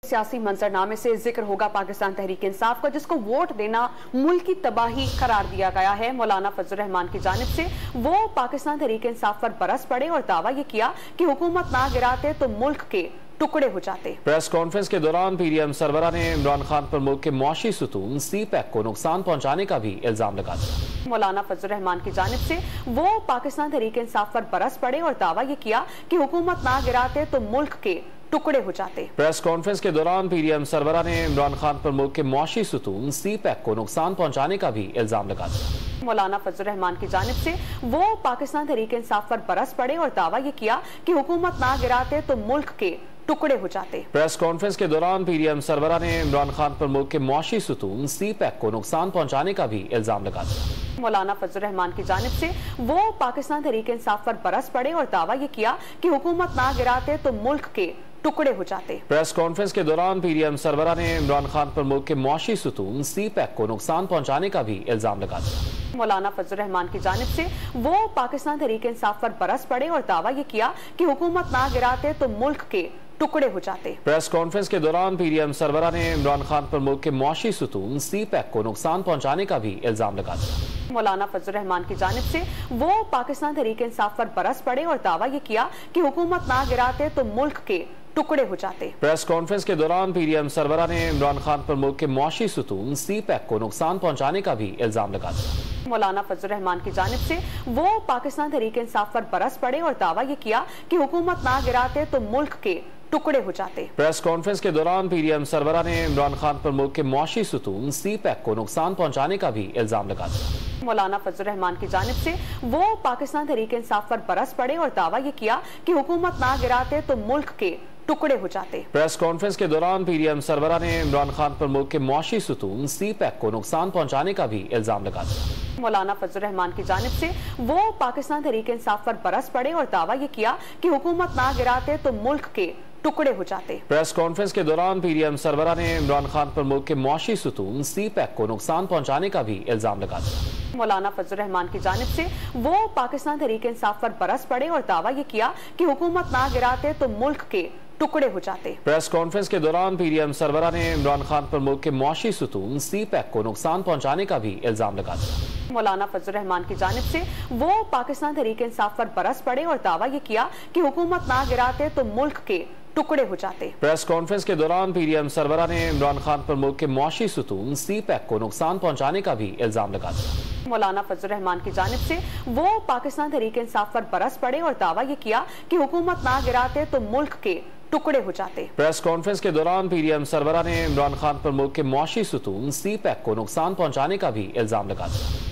सियासी मंजरनामे से जिक्र होगा पाकिस्तान तहरीक इंसाफ का, जिसको वोट देना मुल्क की तबाही करार दिया गया है। मौलाना फजल रहमान की जानिब से वो पाकिस्तान तहरीक इंसाफ पर बरस पड़े और दावा ये किया कि हुकूमत ना गिराते तो मुल्क के टुकड़े हो जाते। प्रेस कॉन्फ्रेंस के दौरान पीडीएम सरबरा ने इमरान खान पर मुल्क के मुआशी सुतून सीपैक को नुकसान पहुंचाने का भी इल्जाम लगा दिया। मौलाना फजल रहमान की जानिब से वो पाकिस्तान तहरीक इंसाफ पर बरस पड़े और दावा ये किया कि हुकूमत ना गिराते तो मुल्क के टुकड़े हो जाते। प्रेस कॉन्फ्रेंस के दौरान पीडीएम सरबरा ने इमरान खान पर मुल्क के मुआशी सुतून सीपैक को नुकसान पहुंचाने का भी इल्जाम लगा दिया। मौलाना फजल रहमान की जानिब से वो पाकिस्तान तहरीक इंसाफ पर बरस पड़े और दावा ये किया कि हुकूमत ना गिराते तो मुल्क के टुकड़े हो जाते। प्रेस कॉन्फ्रेंस के दौरान पीडीएम सरबरा ने इमरान खान पर मुल्क के मुआशी सुतून सीपैक को नुकसान पहुंचाने का भी इल्जाम लगा दिया। मौलाना फजल रहमान की जानिब से वो पाकिस्तान तहरीक इंसाफ पर बरस पड़े और दावा ये किया कि हुकूमत ना गिराते तो मुल्क के टुकड़े हो जाते। प्रेस कॉन्फ्रेंस के दौरान पीडीएम सरबरा ने इमरान खान पर मुल्क के मुआशी सुतून सीपैक को नुकसान पहुंचाने का भी इल्जाम लगा दिया। मौलाना फजल रहमान की जानिब से वो पाकिस्तान तहरीक इंसाफ पर बरस पड़े और दावा ये किया कि हुकूमत ना गिराते तो मुल्क के टुकड़े हो जाते। प्रेस कॉन्फ्रेंस के दौरान पीडीएम सरबरा ने इमरान खान पर मुल्क के मुआशी सुतून सीपैक को नुकसान पहुंचाने का भी इल्जाम लगा दिया। मौलाना फजल रहमान की जानिब से वो पाकिस्तान तहरीक इंसाफ पर बरस पड़े और दावा ये किया कि हुकूमत ना गिराते तो मुल्क के टुकड़े हो जाते। प्रेस कॉन्फ्रेंस के दौरान पीडीएम सरबरा ने इमरान खान पर मुल्क के मुआशी सुतून सीपैक को नुकसान पहुंचाने का भी इल्जाम लगा दिया। मौलाना फजल रहमान की जानिब से वो पाकिस्तान तहरीक इंसाफ पर बरस पड़े और दावा ये किया कि हुकूमत ना गिराते तो मुल्क के टुकड़े हो जाते। प्रेस कॉन्फ्रेंस के दौरान पीडीएम सरबरा ने इमरान खान पर मुल्क के मुआशी सुतून सीपैक को नुकसान पहुंचाने का भी इल्जाम लगा दिया। मौलाना फजल रहमान की जानिब से वो पाकिस्तान तहरीक इंसाफ पर बरस पड़े और दावा ये किया कि हुकूमत ना गिराते तो मुल्क के टुकड़े हो जाते। प्रेस कॉन्फ्रेंस के दौरान पीडीएम सरबरा ने इमरान खान पर मुल्क के मुआशी सुतून सीपैक को नुकसान पहुंचाने का भी इल्जाम लगा दिया। मौलाना फजल रहमान की जानिब से वो पाकिस्तान तहरीक इंसाफ पर बरस पड़े और दावा ये किया कि हुकूमत ना गिराते तो मुल्क के टुकड़े हो जाते। प्रेस कॉन्फ्रेंस के दौरान पीडीएम सरबरा ने इमरान खान पर मुल्क के मुआशी सुतून सीपैक को नुकसान पहुंचाने का भी इल्जाम लगा दिया। मौलाना फजल रहमान की जानिब से वो पाकिस्तान तहरीक इंसाफ पर बरस पड़े और दावा ये किया कि हुकूमत ना गिराते तो मुल्क के टुकड़े हो जाते। प्रेस कॉन्फ्रेंस के दौरान पीडीएम सरबरा ने इमरान खान पर मुल्क के मुआशी सुतून सीपैक को नुकसान पहुंचाने का भी इल्जाम लगा दिया। मौलाना फजल रहमान की जानिब से वो पाकिस्तान तहरीक इंसाफ पर बरस पड़े और दावा ये किया कि हुकूमत ना गिराते तो मुल्क के टुकड़े हो जाते। प्रेस कॉन्फ्रेंस के दौरान पीडीएम सरबरा ने इमरान खान पर मुल्क के मुआशी सुतून सीपैक को नुकसान पहुंचाने का भी इल्जाम लगा दिया। मौलाना फजल रहमान की जानिब से वो पाकिस्तान तहरीक इंसाफ पर बरस पड़े और दावा ये किया कि हुकूमत ना गिराते तो मुल्क के टुकड़े हो जाते। प्रेस कॉन्फ्रेंस के दौरान पीडीएम सरबरा ने इमरान खान पर मुल्क के मुआशी सुतून सीपैक को नुकसान पहुंचाने का भी इल्जाम लगा दिया।